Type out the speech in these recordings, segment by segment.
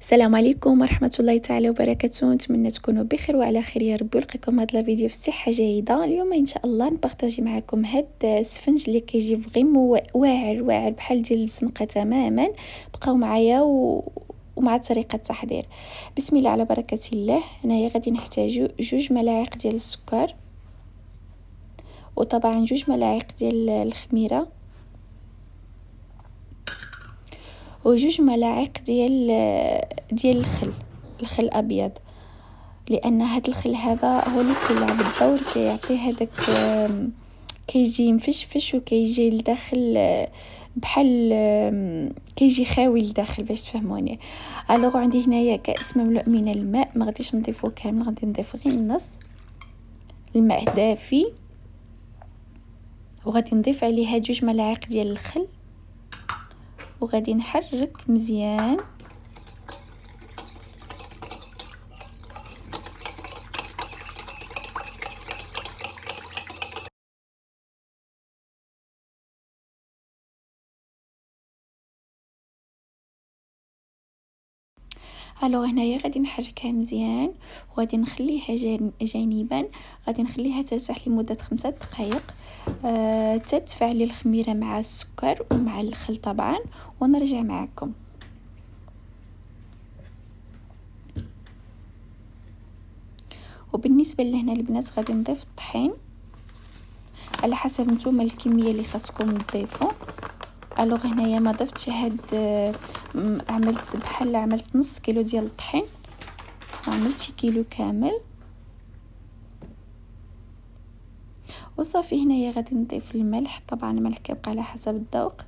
السلام عليكم ورحمة الله تعالى وبركاته. نتمنى تكونوا بخير وعلى خير يا ربي، ولقيكم هذا الفيديو في صحة جيدة. اليوم ان شاء الله نبارطاجي معكم هاد السفنج اللي كيجي فريمون واعر بحال ديال الزنقة تماما. بقاو معايا ومع طريقة التحضير. بسم الله على بركة الله. هنايا غادي نحتاجو 2 ملاعق ديال السكر، وطبعا 2 ملاعق ديال الخميرة، و2 ملاعق ديال الخل الابيض، لان هذا الخل هذا هو اللي كيلعب الدور، كيعطي هذاك كيجي مفشفش وكيجي لداخل بحال كيجي خاوي لداخل باش تفهموني. الوغ عندي هنايا كاس مملوء من الماء، ما غاديش نضيفو كامل، غادي نضيف غير النص. الماء دافي، وغادي نضيف عليها 2 ملاعق ديال الخل، وغادي نحرك مزيان. الو هنايا غادي نحركها مزيان، وغادي نخليها جانبا. غادي نخليها ترتاح لمده 5 دقائق تتفاعل الخميره مع السكر ومع الخل طبعا، ونرجع معكم. وبالنسبه لهنا البنات غادي نضيف الطحين على حسب نتوما الكميه اللي خاصكم تضيفوا. الوغ هنايا ما ضفتش هاد عملت نص كيلو ديال الطحين، عملت كيلو كامل. وصافي هنايا غادي نضيف الملح، طبعا الملح كيبقى على حسب الذوق.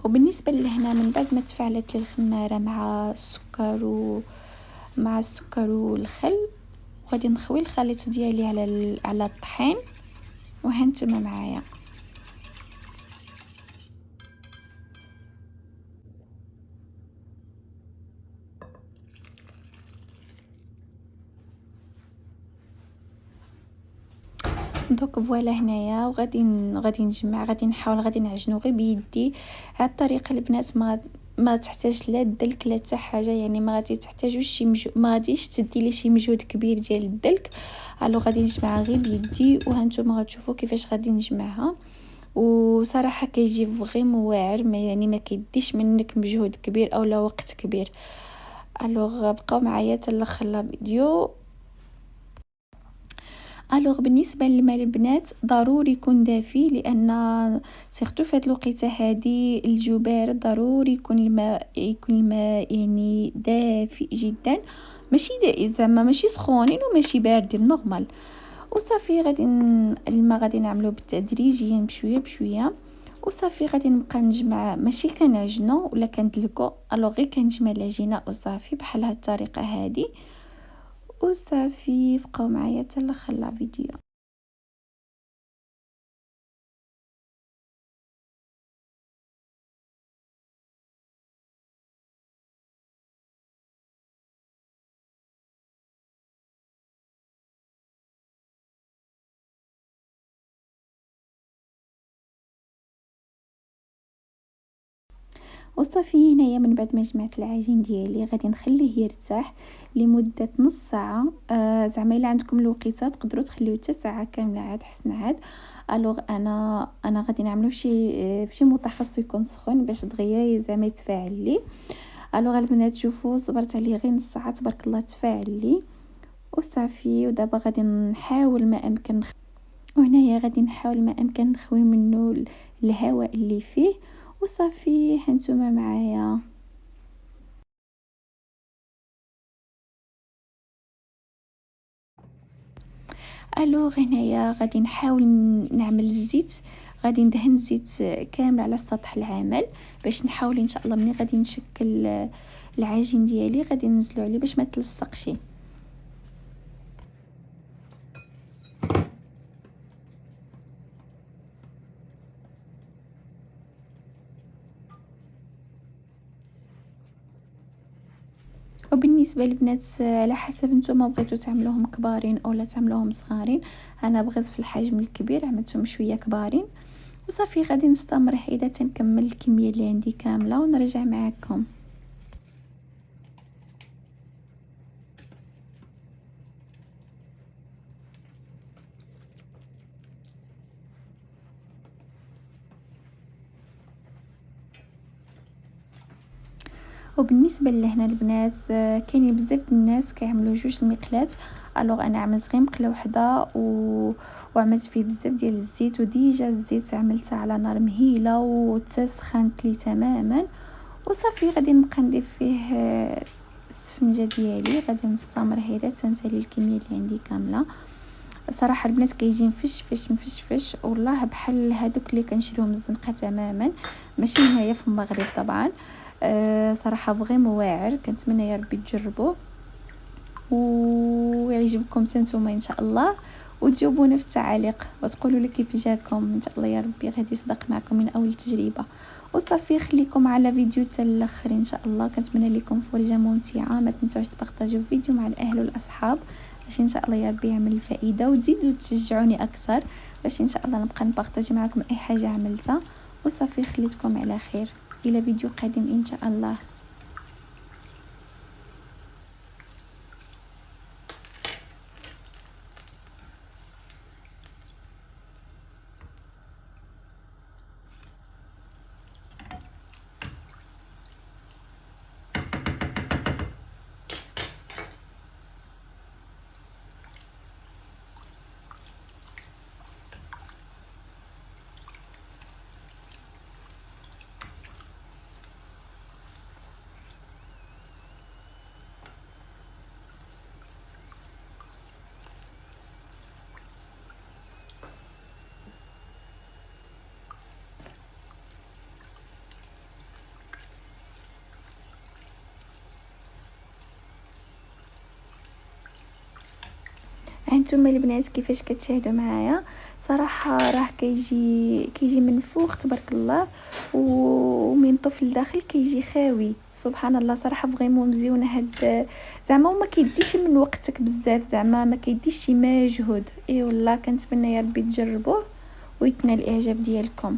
وبالنسبه لهنا من بعد ما تفاعلت الخماره مع السكر والخل، غادي نخوي الخليط ديالي على الطحين، وهانتوما معايا. دوك فوالا هنايا، وغادي نجمع، غادي نحاول، غادي نعجنو غير بيدي. هاد الطريقه البنات ما تحتاج لا الدلك لا حتى حاجه، يعني ما غادي تحتاجوش ما غاديش تدي لي شي مجهود كبير ديال الدلك. الو غادي نجمعها غير بيدي، وهانتوما غتشوفوا كيفاش غادي نجمعها. وصراحه كيجي فريمون واعر، يعني ما كيديش منك مجهود كبير او لا وقت كبير. الوغ بقاو معايا حتى الاخر الفيديو. الوغ بالنسبه للماء البنات ضروري يكون دافي، لان سيرتو في هاد الوقيته هادي الجو بارد، ضروري يكون الماء يعني دافئ جدا، ماشي زعما ماشي سخونين وماشي باردين، نورمال. وصافي الماء غادي نعملوه بالتدريجيا بشويه بشويه. وصافي غادي نبقى نجمع، ماشي كنعجنو ولا كندلكو، الوغ غير كنجمع العجينه وصافي بحال هاد الطريقه هادي. وصافي بقاو معايا حتى لاخر الفيديو. وصافي هنايا من بعد ما جمعت العجين ديالي غادي نخليه يرتاح لمده نص ساعه. زعما الا عندكم الوقيته تقدروا تخليوه حتى ساعه كامله، عاد حسن عاد. الوغ انا غادي نعملو فشي متخصص يكون سخون باش دغيا زعما يتفاعل لي. الوغ البنات شوفوا صبرت عليه غير نص ساعه، تبارك الله تفاعل لي. وصافي ودابا غادي نحاول ما امكن وهنايا غادي نحاول ما امكن نخوي منه الهواء اللي فيه. وصافي هانتوما معايا. الوغ هنايا غادي نحاول نعمل الزيت، غادي ندهن الزيت كامل على سطح العمل باش نحاول ان شاء الله ملي غادي نشكل العجين ديالي غادي ننزلو عليه باش ما تلصقش. وبالنسبه للبنات على حسب نتوما بغيتو تعملوهم كبارين اولا تعملوهم صغارين. انا بغيت في الحجم الكبير، عملتهم شويه كبارين. وصافي غادي نستمر حيدة تنكمل الكمية اللي عندي كاملة ونرجع معكم. وبالنسبه لهنا البنات كاينين بزاف د الناس كيعملوا جوج المقلات. الوغ انا عملت غير مقله وحده وعملت فيه بزاف ديال الزيت، وديجا الزيت عملته على نار مهيله وتسخنت لي تماما. وصافي غادي نبقى ندير فيه السفنجه ديالي. غادي نستمر هيدا تنسالي الكميه اللي عندي كامله. صراحه البنات كيجي مفشفش مفشفش والله بحال هادوك اللي كنشريهم من الزنقه تماما، ماشي هنايا في المغرب طبعا. صراحه فريمون واعر، كنتمنى يا ربي تجربوه ويعجبكم نتوما ان شاء الله، وتجاوبونا في التعاليق وتقولوا لي كيف جاكم. ان شاء الله يا ربي غادي يصدق معكم من اول تجربه. وصافي خليكم على فيديو حتى الاخر ان شاء الله. كنتمنى لكم فرجه ممتعه. ما تنسوش تبارطاجيو الفيديو مع الاهل والاصحاب باش ان شاء الله يا ربي يعمل الفائده، وتزيدوا تشجعوني اكثر باش ان شاء الله نبقى نبارطاجي معكم اي حاجه عملتها. وصافي خليتكم على خير الى فيديو قادم ان شاء الله. هانتوما البنات كيفاش كتشاهدوا معايا، صراحه راه كيجي منفوخ تبارك الله، ومن طفل داخل كيجي خاوي سبحان الله. صراحه فريمون مزيونه هاد زعما وما كيديش من وقتك بزاف، زعما ما كيديش شي مجهود. اي والله كنتمنى يا ربي تجربوه ويتنال الاعجاب ديالكم.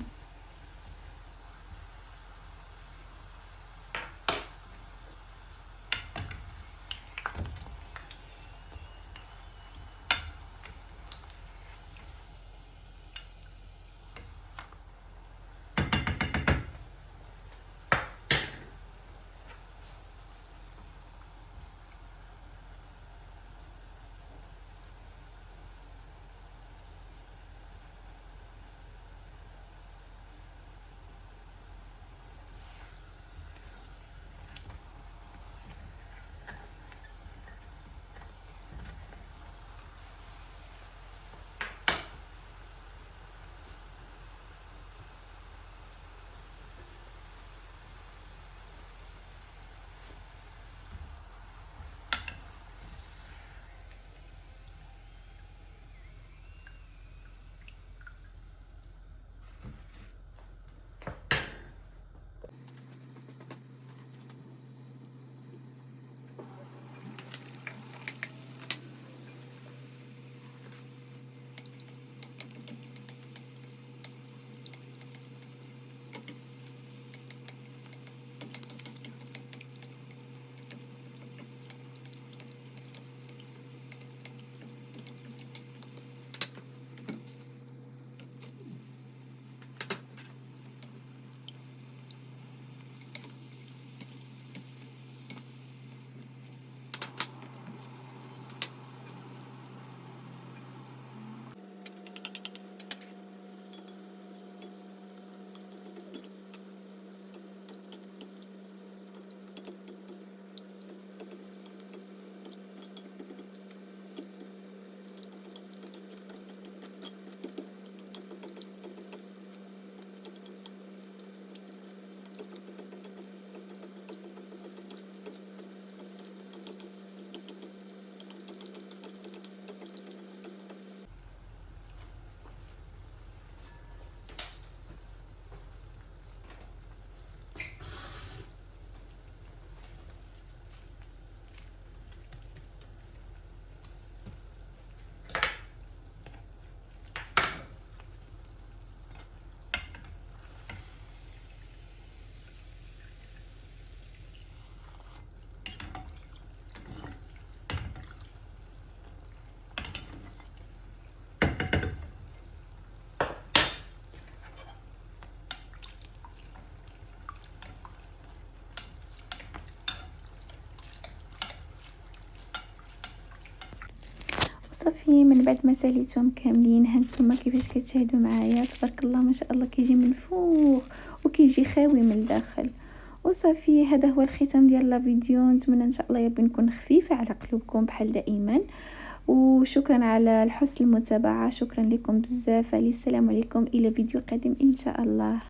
وصافي من بعد ما ساليتهم كاملين هانتوما كيفاش كتشاهدوا معايا تبارك الله ما شاء الله كيجي من فوق وكيجي خاوي من الداخل. وصافي هذا هو الختام ديال لا فيديو، نتمنى ان شاء الله يا ربي نكون خفيفه على قلوبكم بحال دائما، وشكرا على حسن المتابعه، شكرا لكم بزاف، السلام عليكم الى فيديو قادم ان شاء الله.